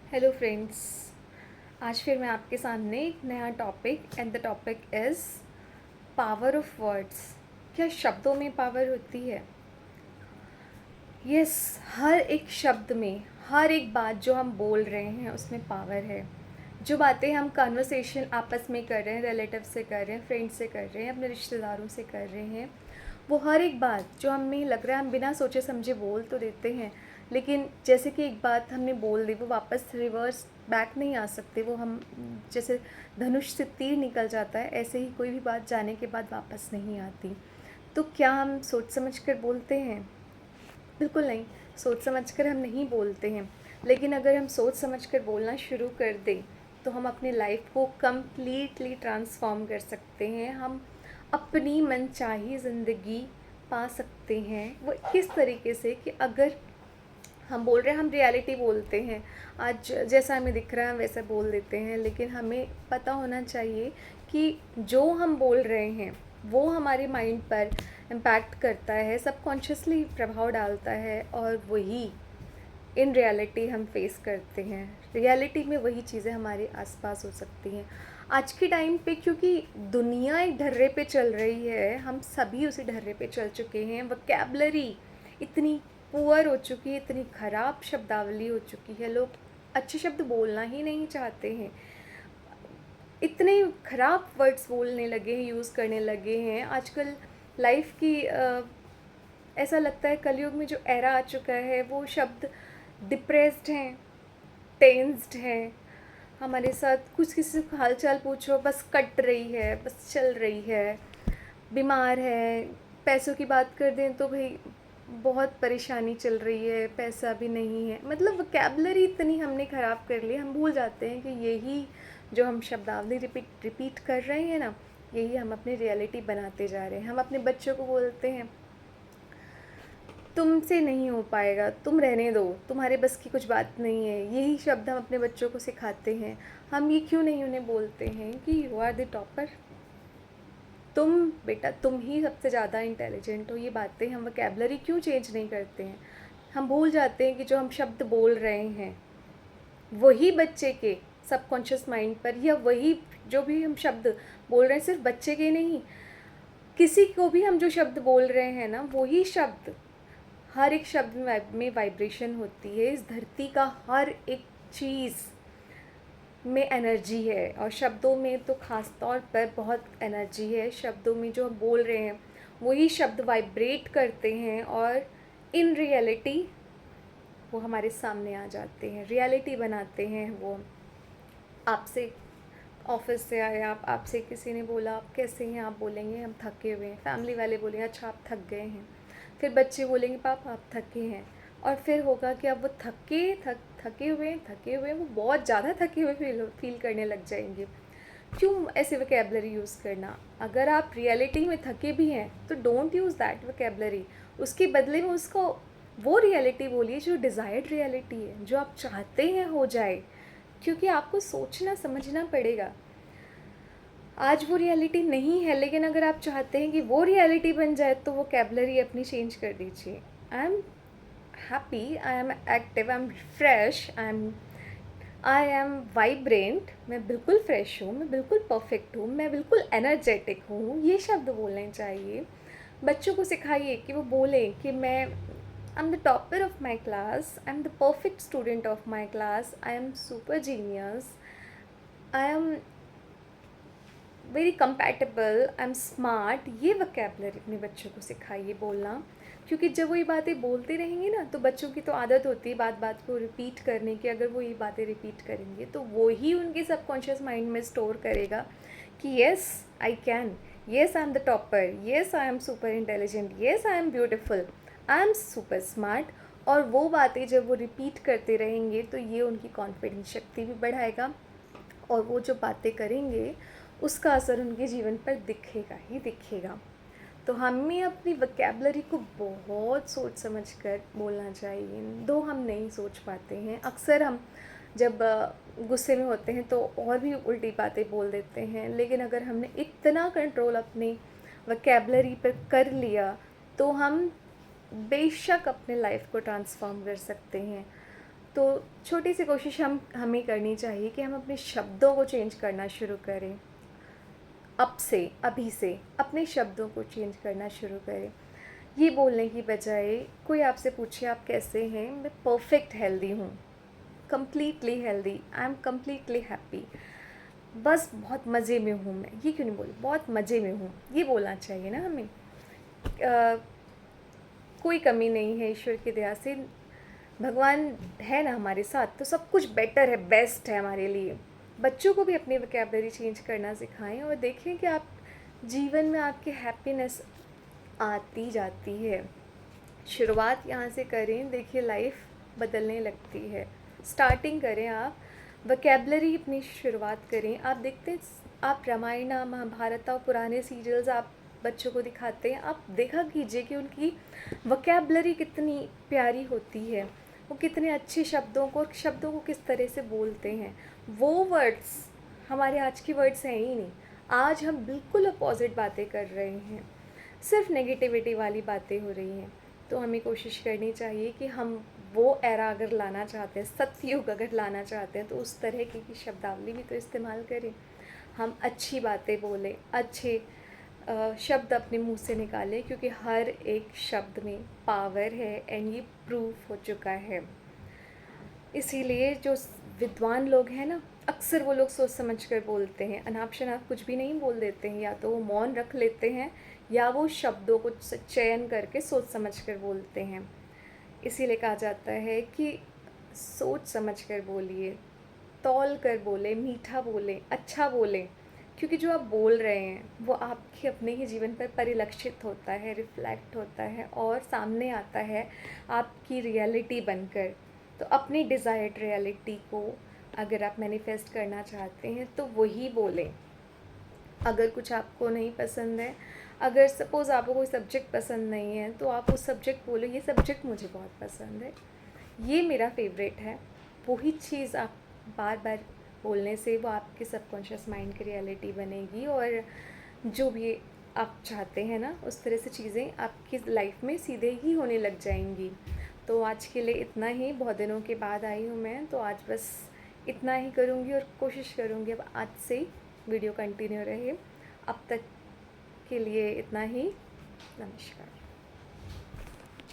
Hello friends. आज फिर मैं आपके सामने एक नया topic and the topic is power of words. क्या शब्दों में पावर होती है? यस, हर एक शब्द में, हर एक बात जो हम बोल रहे हैं उसमें पावर है। जो बातें हम कन्वर्सेशन आपस में कर रहे हैं, रिलेटिव से कर रहे हैं, फ्रेंड से कर रहे हैं, अपने रिश्तेदारों से कर रहे हैं, वो हर एक बात जो हमें लग रहा है हम बिना सोचे समझे बोल तो देते हैं, लेकिन जैसे कि एक बात हमने बोल दी वो वापस रिवर्स बैक नहीं आ सकते। वो हम जैसे धनुष से तीर निकल जाता है, ऐसे ही कोई भी बात जाने के बाद वापस नहीं आती। तो क्या हम सोच समझ कर बोलते हैं? बिल्कुल नहीं, सोच समझकर हम नहीं बोलते हैं। लेकिन अगर हम सोच समझकर बोलना शुरू कर दें तो हम अपनी लाइफ को कम्प्लीटली ट्रांसफॉर्म कर सकते हैं। हम अपनी मनचाही ज़िंदगी पा सकते हैं। वो किस तरीके से कि अगर हम बोल रहे हैं, हम रियलिटी बोलते हैं, आज जैसा हमें दिख रहा है वैसा बोल देते हैं, लेकिन हमें पता होना चाहिए कि जो हम बोल रहे हैं वो हमारे माइंड पर इम्पैक्ट करता है, सबकॉन्शियसली प्रभाव डालता है, और वही इन रियलिटी हम फेस करते हैं। रियलिटी में वही चीज़ें हमारे आसपास हो सकती हैं। आज के टाइम पे क्योंकि दुनिया एक ढर्रे पे चल रही है, हम सभी उसी ढर्रे पे चल चुके हैं। वोकैबलरी इतनी पुअर हो चुकी है, इतनी ख़राब शब्दावली हो चुकी है, लोग अच्छे शब्द बोलना ही नहीं चाहते हैं। इतने ख़राब वर्ड्स बोलने लगे हैं, यूज़ करने लगे हैं आजकल। लाइफ की ऐसा लगता है कलयुग में जो एरा आ चुका है वो शब्द डिप्रेस्ड हैं, टेंस्ड हैं। हमारे साथ कुछ किसी से हाल चाल पूछो बस कट रही है, बस चल रही है, बीमार है। पैसों की बात कर दें तो भाई बहुत परेशानी चल रही है, पैसा भी नहीं है। मतलब वोकैबलरी इतनी हमने ख़राब कर ली, हम भूल जाते हैं कि यही जो हम शब्दावली रिपीट रिपीट कर रहे हैं ना, यही हम अपनी रियलिटी बनाते जा रहे हैं। हम अपने बच्चों को बोलते हैं तुमसे नहीं हो पाएगा, तुम रहने दो, तुम्हारे बस की कुछ बात नहीं है। यही शब्द हम अपने बच्चों को सिखाते हैं। हम ये क्यों नहीं उन्हें बोलते हैं कि यू आर द टॉपर, तुम बेटा तुम ही सबसे ज़्यादा इंटेलिजेंट हो। ये बातें हम वोकैबलरी क्यों चेंज नहीं करते हैं? हम भूल जाते हैं कि जो हम शब्द बोल रहे हैं वही बच्चे के सबकॉन्शियस माइंड पर, या वही जो भी हम शब्द बोल रहे हैं सिर्फ बच्चे के नहीं, किसी को भी हम जो शब्द बोल रहे हैं ना, वही शब्द, हर एक शब्द में वाइब्रेशन होती है। इस धरती का हर एक चीज़ में एनर्जी है, और शब्दों में तो ख़ास तौर पर बहुत एनर्जी है। शब्दों में जो हम बोल रहे हैं वही शब्द वाइब्रेट करते हैं, और इन रियलिटी वो हमारे सामने आ जाते हैं, रियलिटी बनाते हैं। वो आपसे ऑफिस से आए आप, आपसे किसी ने बोला आप कैसे हैं, आप बोलेंगे हम थके हुए हैं। फैमिली वाले बोलेंगे अच्छा आप थक गए हैं। फिर बच्चे बोलेंगे पापा आप थके हैं। और फिर होगा कि अब वो थके हुए हैं, वो बहुत ज़्यादा थके हुए फील करने लग जाएंगे। क्यों ऐसे वोकैबलरी यूज़ करना? अगर आप रियलिटी में थके भी हैं तो डोंट यूज़ दैट वोकैबलरी। उसके बदले में उसको वो रियलिटी बोलिए जो डिज़ायर्ड रियलिटी है, जो आप चाहते हैं हो जाए। क्योंकि आपको सोचना समझना पड़ेगा। आज वो रियलिटी नहीं है, लेकिन अगर आप चाहते हैं कि वो रियलिटी बन जाए तो वोकैबलरी अपनी चेंज कर दीजिए। I am happy, I am active, I am fresh, I am vibrant. मैं बिल्कुल फ्रेश हूँ, मैं बिल्कुल परफेक्ट हूँ, मैं बिल्कुल एनर्जेटिक हूँ। ये शब्द बोलने चाहिए। बच्चों को सिखाइए कि वो बोलें कि मैं I am the topper of my class, I am the perfect student of my class, I am super genius, I am very compatible, I am smart. ये वोकैबलरी अपने बच्चों को सिखाइए बोलना। क्योंकि जब वो ये बातें बोलते रहेंगे ना, तो बच्चों की तो आदत होती है बात बात को रिपीट करने की। अगर वो ये बातें रिपीट करेंगे तो वो ही उनके सबकॉन्शियस माइंड में स्टोर करेगा कि yes I can, yes I am the topper, yes I am super intelligent, yes I am beautiful, I am super smart. और वो बातें जब वो रिपीट करते रहेंगे तो ये उनकी कॉन्फिडेंस शक्ति भी बढ़ाएगा, और वो जो बातें करेंगे उसका असर उनके जीवन पर दिखेगा ही दिखेगा। तो हमें अपनी वोकैबलरी को बहुत सोच समझ कर बोलना चाहिए। दो हम नहीं सोच पाते हैं, अक्सर हम जब गुस्से में होते हैं तो और भी उल्टी बातें बोल देते हैं। लेकिन अगर हमने इतना कंट्रोल अपनी वोकैबलरी पर कर लिया तो हम बेशक अपने लाइफ को ट्रांसफॉर्म कर सकते हैं। तो छोटी सी कोशिश हमें करनी चाहिए कि हम अपने शब्दों को चेंज करना शुरू करें। अब से, अभी से अपने शब्दों को चेंज करना शुरू करें। ये बोलने की बजाय कोई आपसे पूछे आप कैसे हैं, मैं परफेक्ट हेल्दी हूँ, completely healthy, I am completely happy, बस बहुत मज़े में हूँ मैं, ये क्यों नहीं बोल, बहुत मज़े में हूँ, ये बोलना चाहिए ना हमें। कोई कमी नहीं है, ईश्वर की दया से भगवान है ना हमारे साथ, तो सब कुछ बेटर है, बेस्ट है हमारे लिए। बच्चों को भी अपनी वोकैबलरी चेंज करना सिखाएं और देखें कि आप जीवन में आपकी हैप्पीनेस आती जाती है। शुरुआत यहाँ से करें, देखिए लाइफ बदलने लगती है। स्टार्टिंग करें, आप वोकैबलरी अपनी शुरुआत करें। आप देखते हैं, आप रामायण महाभारत और पुराने सीरियल्स आप बच्चों को दिखाते हैं, आप देखा कीजिए कि उनकी वोकैबलरी कितनी प्यारी होती है, वो कितने अच्छे शब्दों को किस तरह से बोलते हैं। वो वर्ड्स हमारे आज के वर्ड्स हैं ही नहीं। आज हम बिल्कुल अपोजिट बातें कर रहे हैं, सिर्फ नेगेटिविटी वाली बातें हो रही हैं। तो हमें कोशिश करनी चाहिए कि हम वो एरा अगर लाना चाहते हैं, सतयुग अगर लाना चाहते हैं, तो उस तरह की शब्दावली भी तो इस्तेमाल करें। हम अच्छी बातें बोलें, अच्छे शब्द अपने मुंह से निकालें, क्योंकि हर एक शब्द में पावर है एंड ये प्रूफ हो चुका है। इसीलिए जो विद्वान लोग हैं ना, अक्सर वो लोग सोच समझ कर बोलते हैं, अनाप शनाप कुछ भी नहीं बोल देते हैं, या तो वो मौन रख लेते हैं या वो शब्दों को चयन करके सोच समझ कर बोलते हैं। इसीलिए कहा जाता है कि सोच समझ कर बोलिए, तौल कर बोले, मीठा बोले, अच्छा बोले, क्योंकि जो आप बोल रहे हैं वो आपके अपने ही जीवन पर परिलक्षित होता है, रिफ्लेक्ट होता है और सामने आता है आपकी रियलिटी बनकर। तो अपनी डिज़ायर्ड रियलिटी को अगर आप मैनिफेस्ट करना चाहते हैं तो वही बोलें। अगर कुछ आपको नहीं पसंद है, अगर सपोज़ आपको कोई सब्जेक्ट पसंद नहीं है, तो आप उस सब्जेक्ट बोलो, ये सब्जेक्ट मुझे बहुत पसंद है, ये मेरा फेवरेट है। वही चीज़ आप बार बार बोलने से वो आपके सबकॉन्शियस माइंड की रियलिटी बनेगी और जो भी आप चाहते हैं ना, उस तरह से चीज़ें आपकी लाइफ में सीधे ही होने लग जाएंगी। तो आज के लिए इतना ही, बहुत दिनों के बाद आई हूँ मैं, तो आज बस इतना ही करूँगी और कोशिश करूँगी अब आज से वीडियो कंटिन्यू रहे। अब तक के लिए इतना ही, नमस्कार।